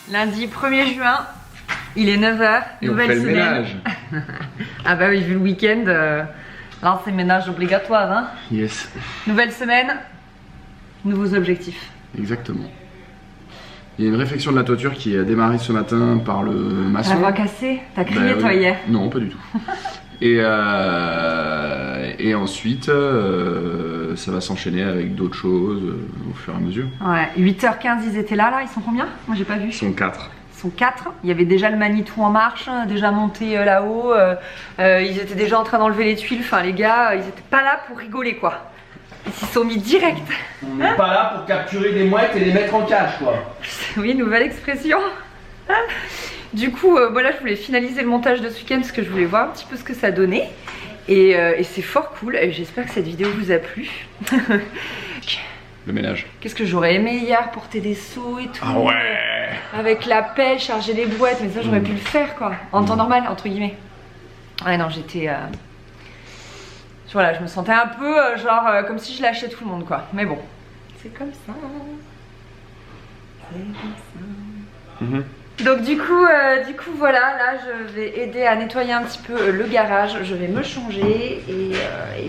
Lundi 1er juin, il est 9h, nouvelle semaine. Ménage. Ah bah oui, vu le week-end, là c'est ménage obligatoire. Hein. Yes. Nouvelle semaine, nouveaux objectifs. Exactement. Il y a une réfection de la toiture qui a démarré ce matin par le maçon. La voix cassée. T'as crié toi hier? Non, pas du tout. Et ensuite, ça va s'enchaîner avec d'autres choses au fur et à mesure. Ouais, 8h15 ils étaient là, ils sont combien? Moi j'ai pas vu. Ils sont 4. Ils sont 4. Il y avait déjà le Manitou en marche, déjà monté là-haut. Ils étaient déjà en train d'enlever les tuiles. Enfin les gars, ils étaient pas là pour rigoler quoi. Ils s'y sont mis direct. On n'est pas là pour capturer des mouettes et les mettre en cage quoi. Oui, nouvelle expression. Du coup, voilà, je voulais finaliser le montage de ce week-end parce que je voulais voir un petit peu ce que ça donnait. Et c'est fort cool. Et j'espère que cette vidéo vous a plu. Le ménage. Qu'est-ce que j'aurais aimé hier, porter des seaux et tout. Ah ouais. Avec la pelle, charger les boîtes. Mais ça, j'aurais pu le faire quoi. En temps normal, entre guillemets. Ouais, non, j'étais... Voilà, je me sentais un peu comme si je lâchais tout le monde quoi. Mais bon, c'est comme ça. C'est comme ça. Donc du coup voilà, là je vais aider à nettoyer un petit peu le garage. Je vais me changer et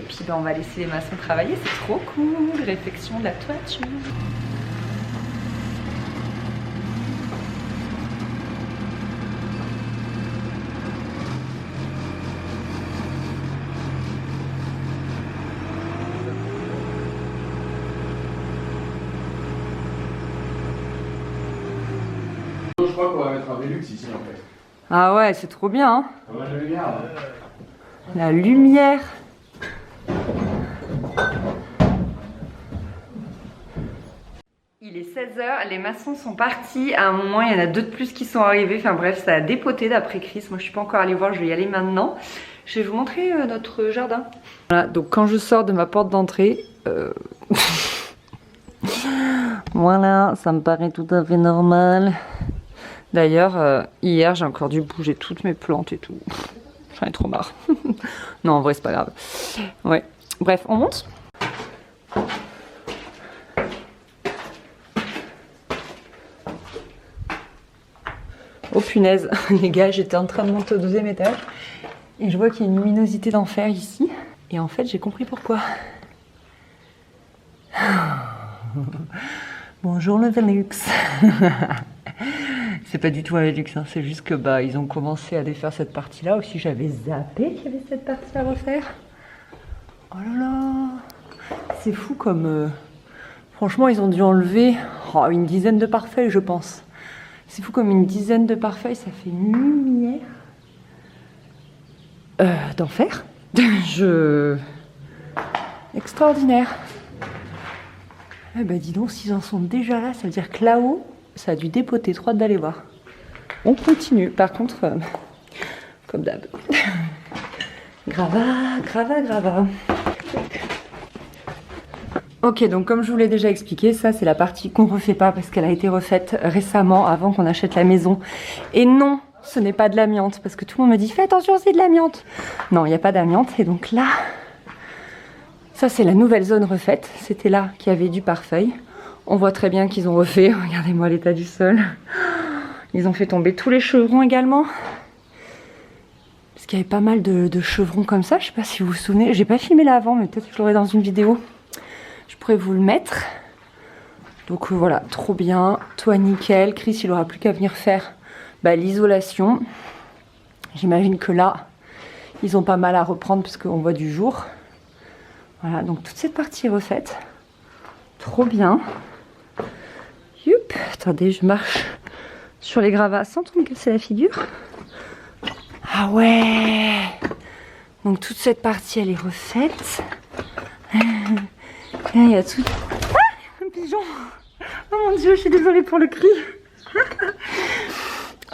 puis on va laisser les maçons travailler. C'est trop cool, réfection de la toiture. Je crois qu'on va mettre un Velux ici en fait. Ah ouais, c'est trop bien hein. Pas mal de lumière. La lumière. Il est 16h, les maçons sont partis. À un moment, il y en a 2 de plus qui sont arrivés. Enfin bref, ça a dépoté d'après Chris. Moi, je suis pas encore allée voir, je vais y aller maintenant. Je vais vous montrer notre jardin. Voilà, donc quand je sors de ma porte d'entrée... voilà, ça me paraît tout à fait normal. D'ailleurs, hier, j'ai encore dû bouger toutes mes plantes et tout. J'en ai trop marre. Non, en vrai, c'est pas grave. Ouais. Bref, on monte. Oh punaise, les gars, j'étais en train de monter au 2e étage. Et je vois qu'il y a une luminosité d'enfer ici. Et en fait, j'ai compris pourquoi. Bonjour le Velux. C'est pas du tout un Velux, hein. C'est juste que ils ont commencé à défaire cette partie-là. Aussi, j'avais zappé qu'il y avait cette partie à refaire. Oh là là, c'est fou comme... Franchement, ils ont dû enlever une dizaine de pare-feuilles, je pense. C'est fou comme une dizaine de pare-feuilles, ça fait une lumière d'enfer. Extraordinaire. Eh ben dis donc, s'ils en sont déjà là, ça veut dire que là-haut, ça a dû dépoter. Trop hâte d'aller voir. On continue. Par contre, comme d'hab. Gravat. Ok, donc comme je vous l'ai déjà expliqué, ça c'est la partie qu'on refait pas parce qu'elle a été refaite récemment avant qu'on achète la maison. Et non, ce n'est pas de l'amiante parce que tout le monde me dit fais attention, c'est de l'amiante. Non, il n'y a pas d'amiante et donc là... Ça, c'est la nouvelle zone refaite. C'était là qu'il y avait du pare-feuille. On voit très bien qu'ils ont refait. Regardez-moi l'état du sol. Ils ont fait tomber tous les chevrons également. Parce qu'il y avait pas mal de chevrons comme ça. Je sais pas si vous vous souvenez. J'ai pas filmé là avant, mais peut-être que je l'aurai dans une vidéo. Je pourrais vous le mettre. Donc voilà, trop bien. Toit nickel. Chris, il aura plus qu'à venir faire l'isolation. J'imagine que là, ils ont pas mal à reprendre parce qu'on voit du jour. Voilà, donc toute cette partie est refaite. Trop bien. Youp. Attendez, je marche sur les gravats sans trop me casser la figure. Ah ouais. Donc toute cette partie, elle est refaite. Là, il y a tout... Ah, un pigeon. Oh mon Dieu, je suis désolée pour le cri.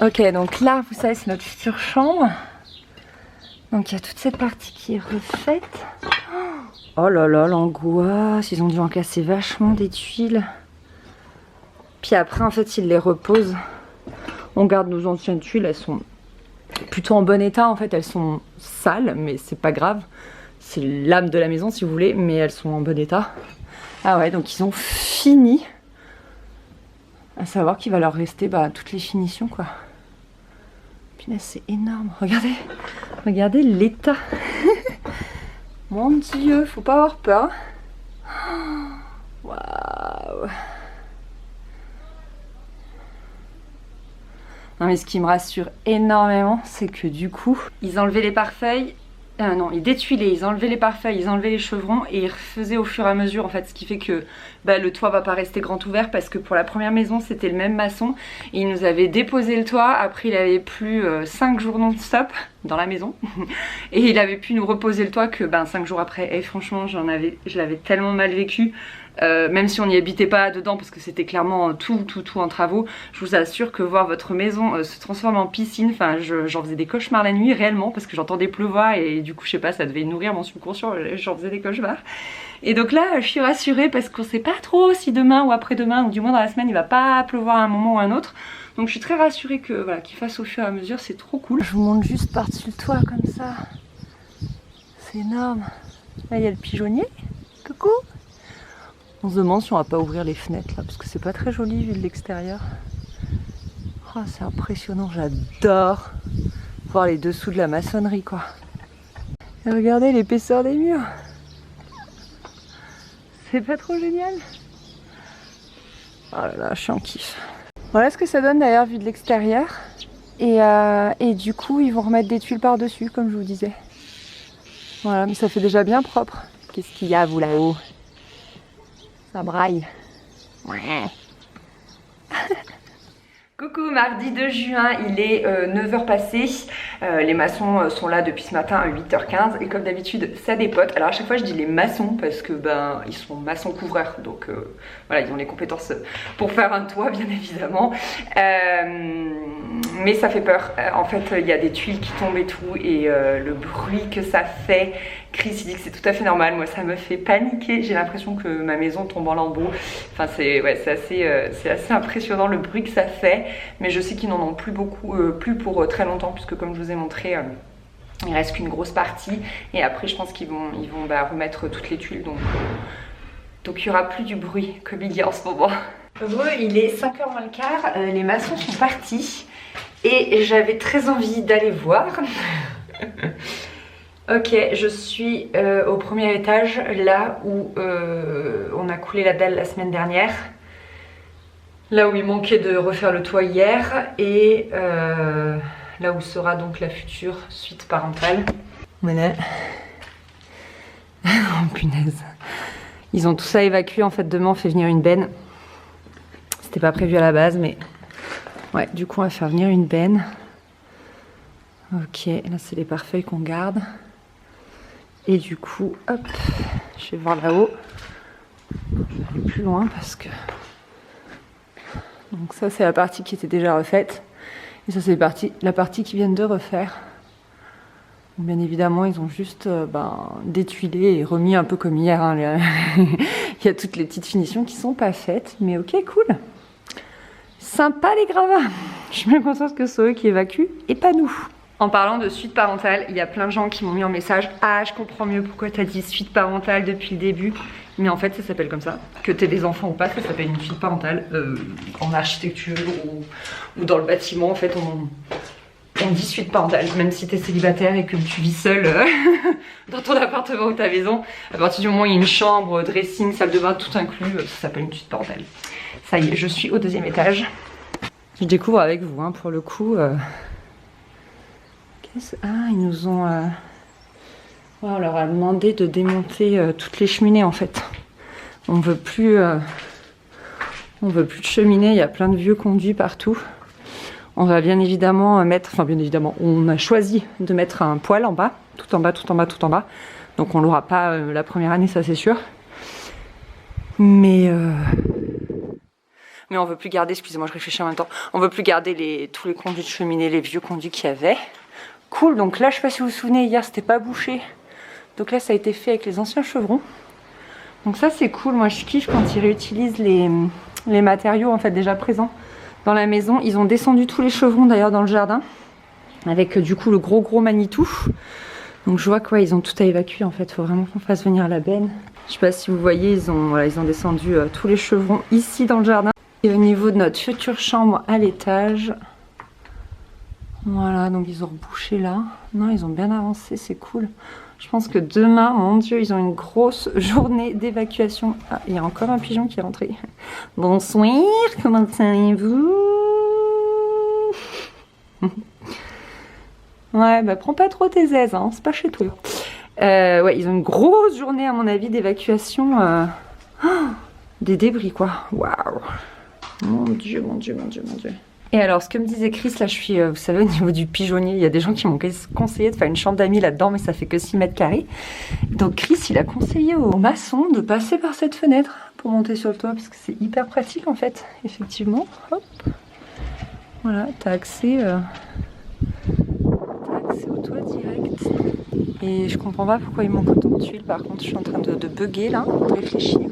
Ok, donc là, vous savez, c'est notre future chambre. Donc il y a toute cette partie qui est refaite. Oh là là, l'angoisse, ils ont dû en casser vachement des tuiles. Puis après, en fait, ils les reposent. On garde nos anciennes tuiles, elles sont plutôt en bon état. En fait, elles sont sales, mais c'est pas grave. C'est l'âme de la maison, si vous voulez, mais elles sont en bon état. Ah ouais, donc ils ont fini À savoir qu'il va leur rester toutes les finitions quoi. Punaise, c'est énorme. Regardez l'état. Mon Dieu, faut pas avoir peur. Waouh. Non mais ce qui me rassure énormément, c'est que du coup, ils enlevaient les pare-feuilles. Non, ils détuilaient, ils enlevaient les pare-feuilles, ils enlevaient les chevrons et ils refaisaient au fur et à mesure en fait, ce qui fait que le toit va pas rester grand ouvert parce que pour la première maison c'était le même maçon et il nous avait déposé le toit, après il avait plu 5 jours non-stop dans la maison et il avait pu nous reposer le toit que 5 jours après et franchement je l'avais tellement mal vécu. Même si on n'y habitait pas dedans parce que c'était clairement tout en travaux, je vous assure que voir votre maison se transformer en piscine, enfin j'en faisais des cauchemars la nuit réellement parce que j'entendais pleuvoir et du coup je sais pas, ça devait nourrir mon subconscient, j'en faisais des cauchemars. Et donc là je suis rassurée parce qu'on sait pas trop si demain ou après-demain ou du moins dans la semaine il va pas pleuvoir à un moment ou à un autre. Donc je suis très rassurée que voilà, qu'il fasse au fur et à mesure, c'est trop cool. Je vous monte juste par-dessus le toit comme ça. C'est énorme. Là il y a le pigeonnier. Coucou. On se demande si on va pas ouvrir les fenêtres là parce que c'est pas très joli vu de l'extérieur. Oh, c'est impressionnant, j'adore voir les dessous de la maçonnerie quoi. Et regardez l'épaisseur des murs. C'est pas trop génial? Oh là là, je suis en kiff. Voilà ce que ça donne d'ailleurs vu de l'extérieur. Et du coup ils vont remettre des tuiles par dessus comme je vous disais. Voilà, mais ça fait déjà bien propre. Qu'est-ce qu'il y a vous là-haut? Ça braille. Ouais. Coucou, mardi 2 juin, il est 9h passé. Les maçons sont là depuis ce matin à 8h15 et comme d'habitude ça dépote. Alors à chaque fois je dis les maçons parce que ils sont maçons couvreurs donc voilà, ils ont les compétences pour faire un toit bien évidemment. Mais ça fait peur. En fait il y a des tuiles qui tombent et tout et le bruit que ça fait. Chris il dit que c'est tout à fait normal, moi ça me fait paniquer, j'ai l'impression que ma maison tombe en lambeaux. Enfin c'est assez impressionnant le bruit que ça fait, mais je sais qu'ils n'en ont plus beaucoup, plus pour très longtemps puisque comme je vous ai montré, il reste qu'une grosse partie et après je pense qu'ils vont remettre toutes les tuiles donc il n'y aura plus du bruit comme il y a en ce moment. Heureux, il est 5h moins le quart, les maçons sont partis et j'avais très envie d'aller voir. Ok, je suis au premier étage, là où on a coulé la dalle la semaine dernière. Là où il manquait de refaire le toit hier. Et là où sera donc la future suite parentale. Voilà. Oh punaise. Ils ont tout ça évacué, en fait demain on fait venir une benne. C'était pas prévu à la base mais... Ouais, du coup on va faire venir une benne. Ok, là c'est les pare-feuilles qu'on garde. Et du coup, hop, je vais voir là-haut. Je vais aller plus loin parce que... Donc ça c'est la partie qui était déjà refaite. Et ça c'est la partie qu'ils viennent de refaire. Donc, bien évidemment, ils ont juste détuilé et remis un peu comme hier. Hein, il y a toutes les petites finitions qui sont pas faites. Mais ok, cool. Sympa les gravats. Je suis bien contente que ce soit eux qui évacuent et pas nous. En parlant de suite parentale, il y a plein de gens qui m'ont mis en message « Ah, je comprends mieux pourquoi tu as dit suite parentale depuis le début. » Mais en fait, ça s'appelle comme ça. Que tu aies des enfants ou pas, ça s'appelle une suite parentale. En architecture ou dans le bâtiment, en fait, on dit suite parentale. Même si tu es célibataire et que tu vis seul dans ton appartement ou ta maison, à partir du moment où il y a une chambre, dressing, salle de bain, tout inclus, ça s'appelle une suite parentale. Ça y est, je suis au 2e étage. Je découvre avec vous, hein, pour le coup... Ah, ils nous ont... Ouais, on leur a demandé de démonter toutes les cheminées en fait. On veut plus de cheminée, il y a plein de vieux conduits partout. On va bien évidemment mettre... Enfin bien évidemment, on a choisi de mettre un poêle en bas. Tout en bas, tout en bas, tout en bas. Donc on l'aura pas la première année, ça c'est sûr. Mais on veut plus garder, excusez-moi je réfléchis en même temps. On veut plus garder tous les conduits de cheminée, les vieux conduits qu'il y avait. Cool, donc là je sais pas si vous vous souvenez, hier c'était pas bouché. Donc là ça a été fait avec les anciens chevrons. Donc ça c'est cool, moi je kiffe quand ils réutilisent les matériaux en fait déjà présents dans la maison. Ils ont descendu tous les chevrons d'ailleurs dans le jardin. Avec du coup le gros Manitou. Donc je vois quoi, ils ont tout à évacuer en fait, faut vraiment qu'on fasse venir la benne. Je sais pas si vous voyez, ils ont descendu tous les chevrons ici dans le jardin. Et au niveau de notre future chambre à l'étage, voilà, donc ils ont rebouché là. Non, ils ont bien avancé, c'est cool. Je pense que demain, mon Dieu, ils ont une grosse journée d'évacuation. Ah, il y a encore un pigeon qui est rentré. Bonsoir, comment allez-vous? Ouais, bah prends pas trop tes aises, hein, c'est pas chez toi. Ouais, ils ont une grosse journée à mon avis d'évacuation des débris quoi. Waouh. Mon Dieu, mon Dieu, mon Dieu, mon Dieu. Et alors, ce que me disait Chris, là je suis, vous savez, au niveau du pigeonnier, il y a des gens qui m'ont conseillé de faire une chambre d'amis là-dedans, mais ça fait que 6 mètres carrés. Donc Chris, il a conseillé aux maçons de passer par cette fenêtre pour monter sur le toit, parce que c'est hyper pratique en fait, effectivement. Hop. Voilà, t'as accès au toit direct. Et je comprends pas pourquoi il manque autant de tuiles. Par contre, je suis en train de bugger là, de réfléchir.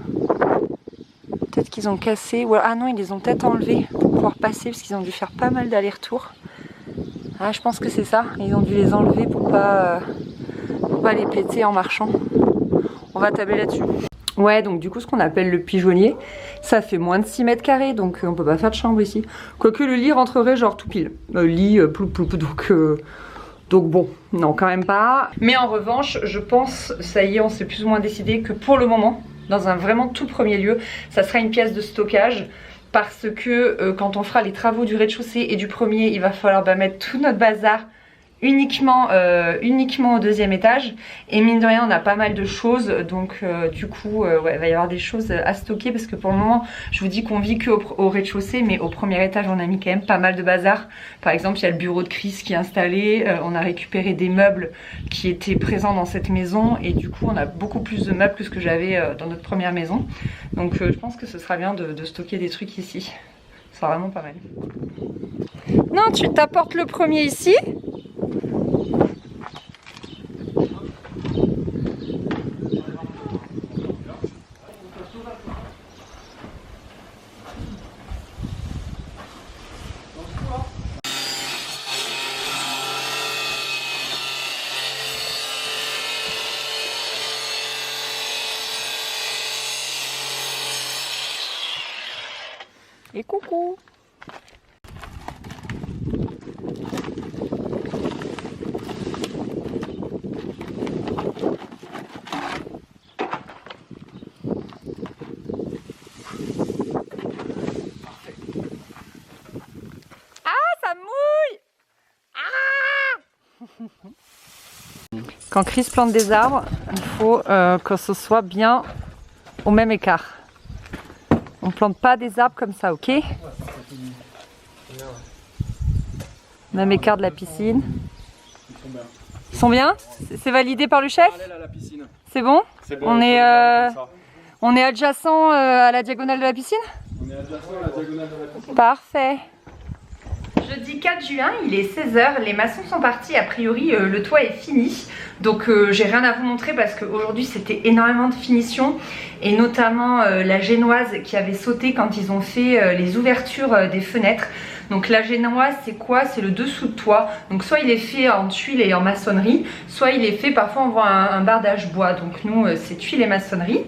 Peut-être qu'ils ont cassé. Ou... Ah non, ils les ont peut-être enlevés pour pouvoir passer parce qu'ils ont dû faire pas mal d'allers-retours. Ah, je pense que c'est ça. Ils ont dû les enlever pour pas les péter en marchant. On va tabler là-dessus. Ouais, donc du coup, ce qu'on appelle le pigeonnier, ça fait moins de 6 mètres carrés, donc on peut pas faire de chambre ici. Quoique le lit rentrerait genre tout pile. Le lit, ploup ploup, donc bon, non, quand même pas. Mais en revanche, je pense, ça y est, on s'est plus ou moins décidé que pour le moment, dans un vraiment tout premier lieu, ça sera une pièce de stockage. Parce que quand on fera les travaux du rez-de-chaussée et du premier, il va falloir mettre tout notre bazar uniquement au deuxième étage. Et mine de rien, on a pas mal de choses. Donc du coup, ouais, il va y avoir des choses à stocker. Parce que pour le moment, je vous dis qu'on vit qu'au rez-de-chaussée. Mais au premier étage, on a mis quand même pas mal de bazar. Par exemple, il y a le bureau de Chris qui est installé. On a récupéré des meubles qui étaient présents dans cette maison. Et du coup, on a beaucoup plus de meubles que ce que j'avais dans notre première maison. Donc je pense que ce sera bien de stocker des trucs ici. Ce sera vraiment pas mal. Non, tu t'apportes le premier ici. Et coucou. Ça mouille. Quand Chris plante des arbres, il faut que ce soit bien au même écart. On plante pas des arbres comme ça, ok? Même écart de la piscine. Ils sont bien? C'est validé par le chef? C'est bon? On est adjacent à la diagonale de la piscine? On est adjacent à la diagonale de la piscine. Parfait. Jeudi 4 juin, il est 16 h, les maçons sont partis, a priori le toit est fini. Donc j'ai rien à vous montrer parce qu'aujourd'hui c'était énormément de finition. Et notamment la génoise qui avait sauté quand ils ont fait les ouvertures des fenêtres. Donc la génoise c'est quoi? C'est le dessous de toit. Donc soit il est fait en tuiles et en maçonnerie, soit il est fait, parfois on voit un bardage bois. Donc nous c'est tuiles et maçonnerie.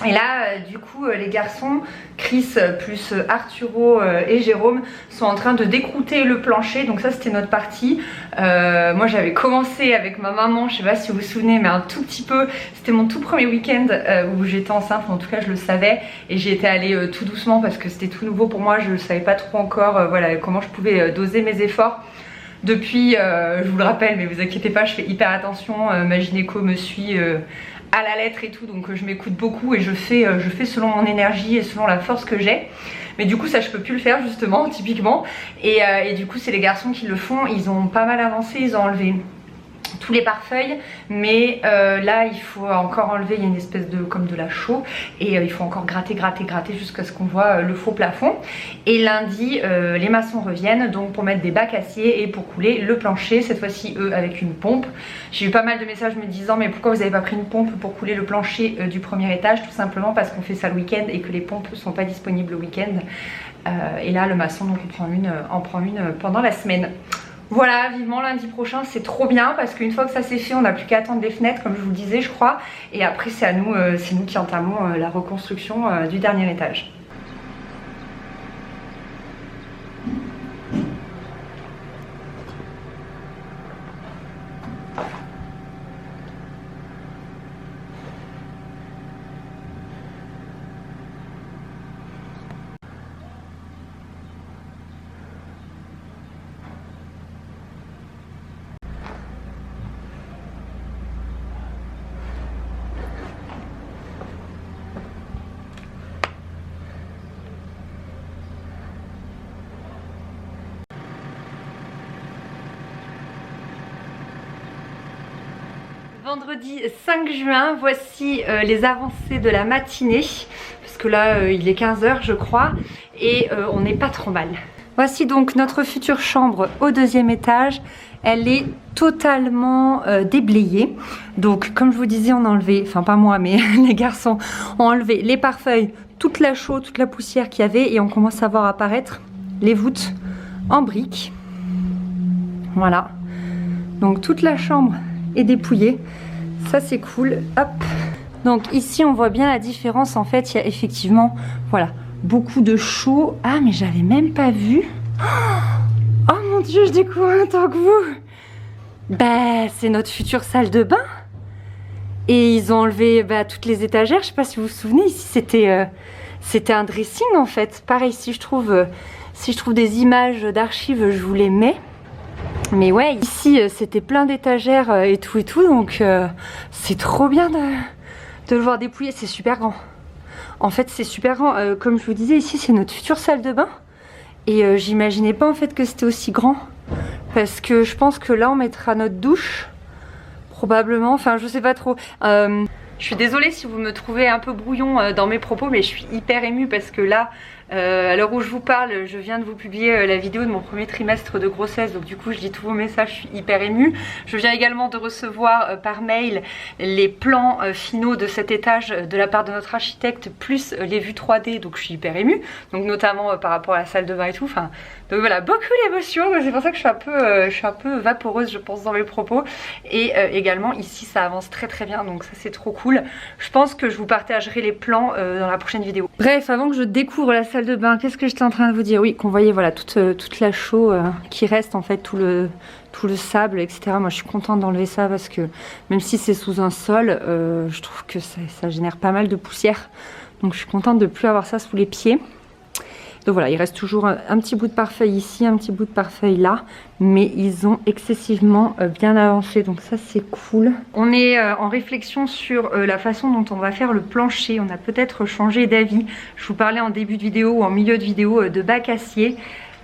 Et là, du coup, les garçons, Chris plus Arturo et Jérôme, sont en train de décrouter le plancher. Donc ça, c'était notre partie. Moi, j'avais commencé avec ma maman, je sais pas si vous vous souvenez, mais un tout petit peu. C'était mon tout premier week-end où j'étais enceinte, en tout cas, je le savais. Et j'y étais allée tout doucement parce que c'était tout nouveau pour moi. Je ne savais pas trop encore voilà, comment je pouvais doser mes efforts. Depuis, je vous le rappelle, mais vous inquiétez pas, je fais hyper attention. Ma gynéco me suit à la lettre et tout, donc je m'écoute beaucoup et je fais selon mon énergie et selon la force que j'ai. Mais du coup ça je peux plus le faire justement, typiquement. Et du coup c'est les garçons qui le font, ils ont pas mal avancé, ils ont enlevé tous les pare-feuilles, mais là il faut encore enlever, il y a une espèce de comme de la chaux et il faut encore gratter jusqu'à ce qu'on voit le faux plafond. Et lundi les maçons reviennent donc pour mettre des bacs acier et pour couler le plancher, cette fois-ci eux avec une pompe. J'ai eu pas mal de messages me disant mais pourquoi vous avez pas pris une pompe pour couler le plancher du premier étage? Tout simplement parce qu'on fait ça le week-end et que les pompes sont pas disponibles le week-end. Et là le maçon donc en prend une pendant la semaine. Voilà, vivement lundi prochain, c'est trop bien parce qu'une fois que ça c'est fait, on n'a plus qu'à attendre les fenêtres comme je vous le disais je crois. Et après c'est nous qui entamons la reconstruction du dernier étage. Vendredi 5 juin, voici les avancées de la matinée. Parce que là, il est 15 h je crois. Et on n'est pas trop mal. Voici donc notre future chambre au 2e étage. Elle est totalement déblayée. Donc comme je vous disais, on a enlevé, enfin pas moi mais les garçons ont enlevé les pare-feuilles, toute la chaux, toute la poussière qu'il y avait. Et on commence à voir apparaître les voûtes en briques. Voilà. Donc toute la chambre est dépouillée. Ça c'est cool. Hop. Donc ici on voit bien la différence. En fait il y a effectivement, voilà, beaucoup de chaux. Ah mais j'avais même pas vu. Oh mon dieu, je découvre en même temps que vous. Bah c'est notre future salle de bain. Et ils ont enlevé toutes les étagères. Je sais pas si vous vous souvenez, ici c'était un dressing en fait. Pareil, si je trouve des images d'archives, je vous les mets. Mais ouais, ici c'était plein d'étagères et tout, donc c'est trop bien de le voir dépouiller. C'est super grand. En fait c'est super grand. Comme je vous disais, ici c'est notre future salle de bain. Et j'imaginais pas en fait que c'était aussi grand. Parce que je pense que là on mettra notre douche. Probablement, enfin je sais pas trop. Je suis désolée si vous me trouvez un peu brouillon dans mes propos, mais je suis hyper émue parce que là, à l'heure où je vous parle, je viens de vous publier la vidéo de mon premier trimestre de grossesse. Donc du coup je lis tous vos messages, je suis hyper émue. Je viens également de recevoir par mail les plans finaux de cet étage de la part de notre architecte, plus les vues 3D, donc je suis hyper émue. Donc notamment par rapport à la salle de bain et tout. Enfin, donc voilà, beaucoup d'émotions. C'est pour ça que je suis un peu vaporeuse je pense dans mes propos. Et également ici ça avance très très bien, donc ça c'est trop cool. Je pense que je vous partagerai les plans dans la prochaine vidéo. Bref, avant que je découvre la salle de bain, qu'est-ce que j'étais en train de vous dire? Oui, qu'on voyait voilà toute la chaux qui reste en fait, tout le sable, etc. Moi je suis contente d'enlever ça parce que même si c'est sous un sol, je trouve que ça génère pas mal de poussière. Donc je suis contente de ne plus avoir ça sous les pieds. Donc voilà, il reste toujours un petit bout de pare-feuille ici, un petit bout de pare-feuille là, mais ils ont excessivement bien avancé, donc ça c'est cool. On est en réflexion sur la façon dont on va faire le plancher. On a peut-être changé d'avis. Je vous parlais en début de vidéo ou en milieu de vidéo de bac acier.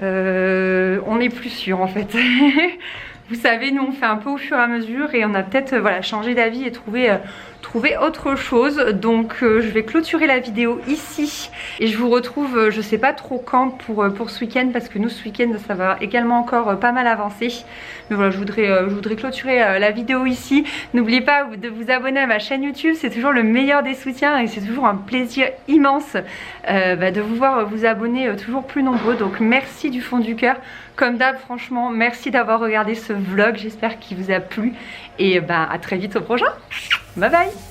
On n'est plus sûr en fait. Vous savez, nous on fait un peu au fur et à mesure et on a peut-être voilà, changé d'avis et trouvé autre chose. Donc je vais clôturer la vidéo ici et je vous retrouve je sais pas trop quand pour ce week-end, parce que nous ce week-end ça va également encore pas mal avancer. Mais voilà, je voudrais clôturer la vidéo ici. N'oubliez pas de vous abonner à ma chaîne YouTube, c'est toujours le meilleur des soutiens et c'est toujours un plaisir immense de vous voir vous abonner toujours plus nombreux. Donc merci du fond du cœur. Comme d'hab, franchement, merci d'avoir regardé ce vlog. J'espère qu'il vous a plu. Et à très vite au prochain. Bye bye.